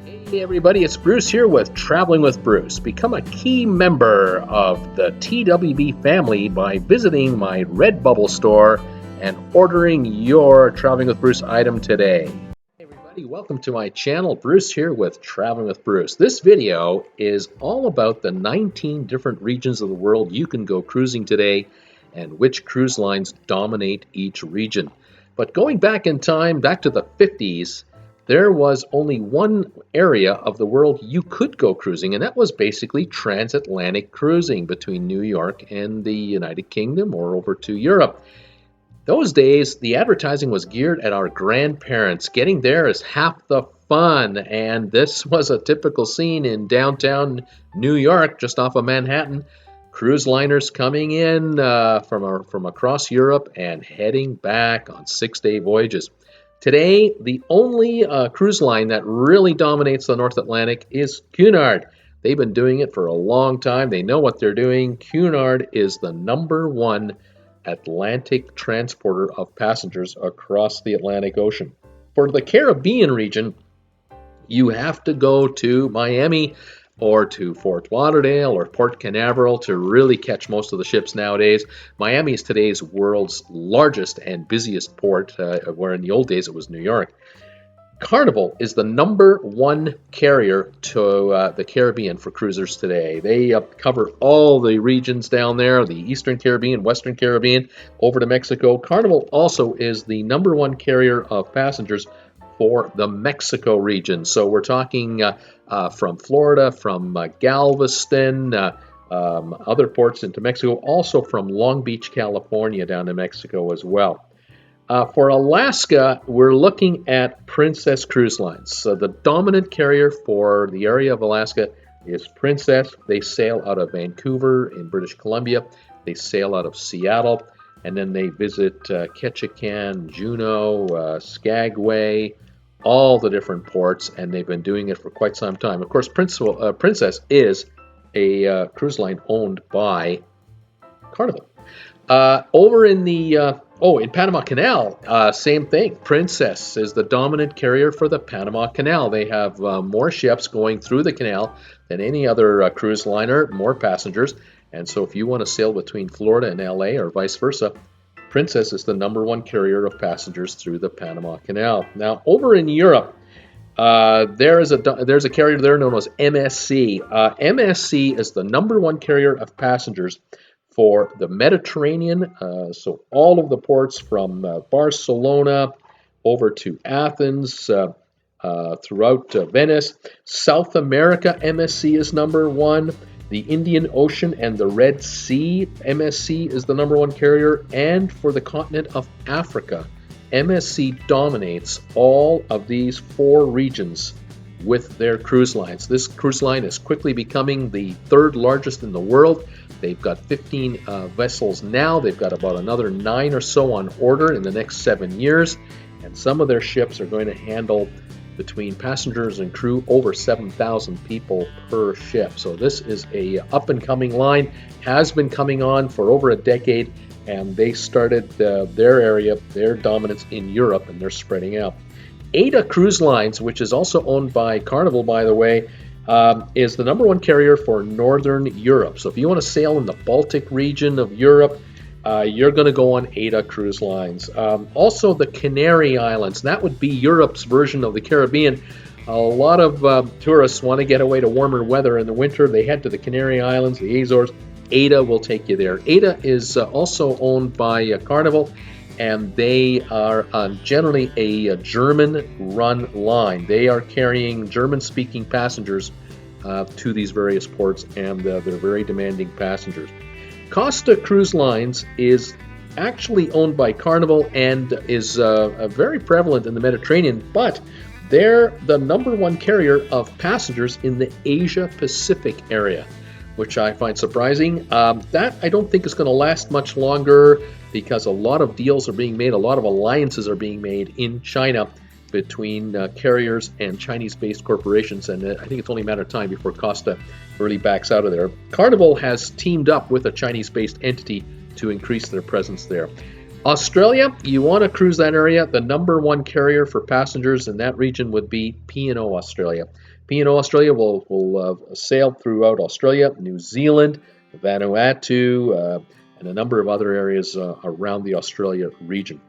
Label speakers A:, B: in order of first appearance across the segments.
A: Hey everybody, it's Bruce here with Traveling with Bruce. Become a key member of the TWB family by visiting my RedBubble store and ordering your Traveling with Bruce item today. Hey everybody, welcome to my channel. Bruce here with Traveling with Bruce. This video is all about the 19 different regions of the world you can go cruising today and which cruise lines dominate each region. But going back in time, back to the 50s, there was only one area of the world you could go cruising, and that was basically transatlantic cruising between New York and the United Kingdom or over to Europe. Those days, the advertising was geared at our grandparents. Getting there is half the fun, and this was a typical scene in downtown New York, just off of Manhattan. Cruise liners coming in from across Europe and heading back on 6-day voyages. Today, the only cruise line that really dominates the North Atlantic is Cunard. They've been doing it for a long time. They know what they're doing. Cunard is the #1 Atlantic transporter of passengers across the Atlantic Ocean. For the Caribbean region, you have to go to Miami or to Fort Lauderdale or Port Canaveral to really catch most of the ships nowadays. Miami is today's world's largest and busiest port, where in the old days it was New York. Carnival is the #1 carrier to the Caribbean for cruisers today. They cover all the regions down there, the Eastern Caribbean, Western Caribbean, over to Mexico. Carnival also is the #1 carrier of passengers for the Mexico region. So we're talking from Florida, from Galveston, other ports into Mexico, also from Long Beach, California down to Mexico as well. For Alaska, we're looking at Princess Cruise Lines. So the dominant carrier for the area of Alaska is Princess. They sail out of Vancouver in British Columbia. They sail out of Seattle, and then they visit Ketchikan, Juneau, Skagway, all the different ports, and they've been doing it for quite some time. Of course, Princess is a cruise line owned by Carnival. Over in the in Panama Canal, same thing. Princess is the dominant carrier for the Panama Canal. They have more ships going through the canal than any other cruise liner, more passengers. And so if you want to sail between Florida and LA or vice versa, Princess is the #1 carrier of passengers through the Panama Canal. Now, over in Europe, there's a carrier there known as MSC. MSC is the #1 carrier of passengers for the Mediterranean, so all of the ports from Barcelona over to Athens, throughout Venice. South America, MSC is #1. The Indian Ocean and the Red Sea, MSC is the #1 carrier. And for the continent of Africa, MSC dominates all of these 4 regions with their cruise lines. This cruise line is quickly becoming the 3rd largest in the world. They've got 15 vessels now. They've got about another 9 or so on order in the next 7 years. And some of their ships are going to handle between passengers and crew over 7,000 people per ship. So this is a up-and-coming line, has been coming on for over a decade, and they started their dominance in Europe, and they're spreading out. Aida Cruise Lines, which is also owned by Carnival, by the way, is the #1 carrier for Northern Europe. So if you want to sail in the Baltic region of Europe, you're going to go on Aida Cruise Lines. Also, the Canary Islands. That would be Europe's version of the Caribbean. A lot of tourists want to get away to warmer weather in the winter. They head to the Canary Islands, the Azores. Aida will take you there. Aida is also owned by Carnival, and they are generally a German-run line. They are carrying German-speaking passengers to these various ports, and they're very demanding passengers. Costa Cruise Lines is actually owned by Carnival and is very prevalent in the Mediterranean, but they're the #1 carrier of passengers in the Asia-Pacific area, which I find surprising. That I don't think is going to last much longer because a lot of deals are being made, a lot of alliances are being made in China between carriers and Chinese-based corporations, and I think it's only a matter of time before Costa really backs out of there. Carnival has teamed up with a Chinese-based entity to increase their presence there. Australia, you want to cruise that area. The number one carrier for passengers in that region would be P&O Australia. P&O Australia will sail throughout Australia, New Zealand, Vanuatu, and a number of other areas around the Australia region.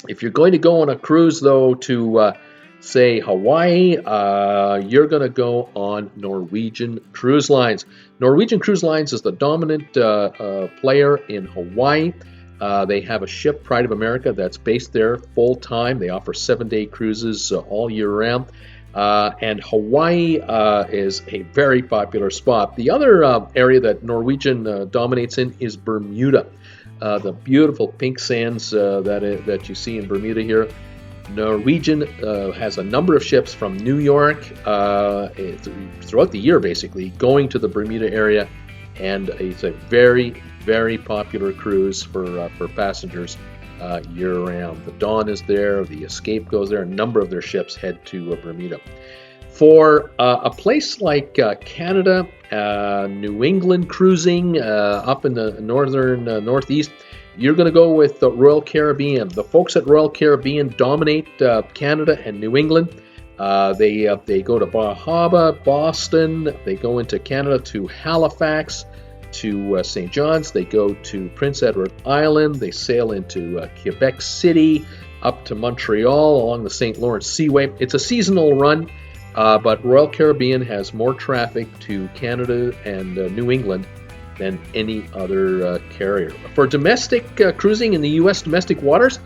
A: If you're going to go on a cruise, though, to say Hawaii, you're going to go on Norwegian Cruise Lines. Norwegian Cruise Lines is the dominant player in Hawaii. They have a ship, Pride of America, that's based there full time. They offer 7-day cruises all year round. And Hawaii is a very popular spot. The other area that Norwegian dominates in is Bermuda. The beautiful pink sands that you see in Bermuda here. Norwegian has a number of ships from New York throughout the year, basically, going to the Bermuda area, and it's a very, very popular cruise for passengers year-round. The Dawn is there, the Escape goes there, a number of their ships head to Bermuda. For a place like Canada, New England cruising up in the northeast, you're going to go with the Royal Caribbean. The folks at Royal Caribbean dominate Canada and New England. They go to Bahama, Boston. They go into Canada to Halifax, to St. John's. They go to Prince Edward Island. They sail into Quebec City, up to Montreal along the St. Lawrence Seaway. It's a seasonal run. But Royal Caribbean has more traffic to Canada and New England than any other carrier. For domestic cruising in the U.S. domestic waters,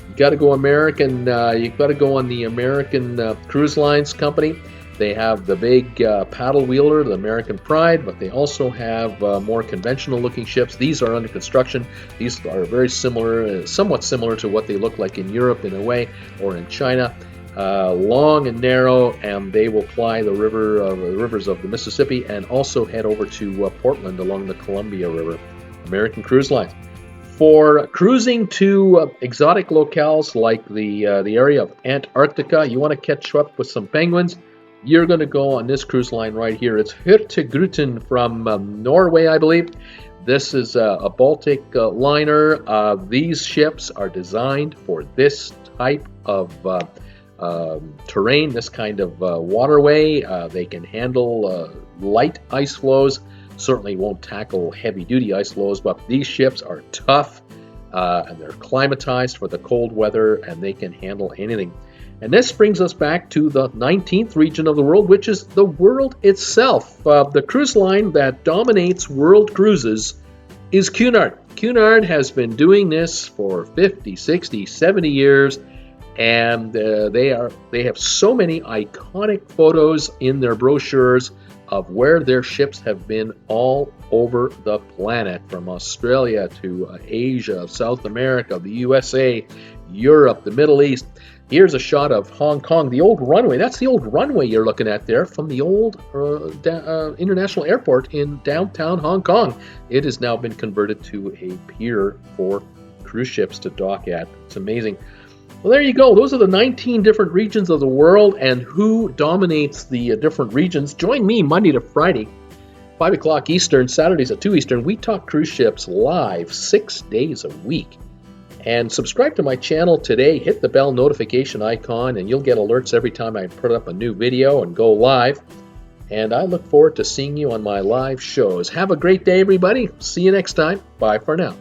A: you got to go American. You've got to go on the American Cruise Lines company. They have the big paddle wheeler, the American Pride, but they also have more conventional-looking ships. These are under construction. These are very similar, somewhat similar to what they look like in Europe in a way, or in China. Long and narrow, and they will ply the rivers of the Mississippi and also head over to Portland along the Columbia River. American Cruise Lines. For cruising to exotic locales like the area of Antarctica, you want to catch up with some penguins, you're going to go on this cruise line right here. It's Hurtigruten from Norway, I believe. This is a Baltic liner. These ships are designed for this type of terrain, this kind of waterway. They can handle light ice flows. Certainly won't tackle heavy-duty ice flows, but these ships are tough and they're climatized for the cold weather, and they can handle anything. And this brings us back to the 19th region of the world, which is the world itself. The cruise line that dominates world cruises is Cunard. Cunard has been doing this for 50, 60, 70 years. And they have so many iconic photos in their brochures of where their ships have been all over the planet, from Australia to Asia, South America, the USA, Europe, the Middle East. Here's a shot of Hong Kong, the old runway. That's the old runway you're looking at there from the old international airport in downtown Hong Kong. It has now been converted to a pier for cruise ships to dock at. It's amazing. Well, there you go. Those are the 19 different regions of the world and who dominates the different regions. Join me Monday to Friday, 5 o'clock Eastern, Saturdays at 2 Eastern. We talk cruise ships live 6 days a week. And subscribe to my channel today. Hit the bell notification icon, and you'll get alerts every time I put up a new video and go live. And I look forward to seeing you on my live shows. Have a great day, everybody. See you next time. Bye for now.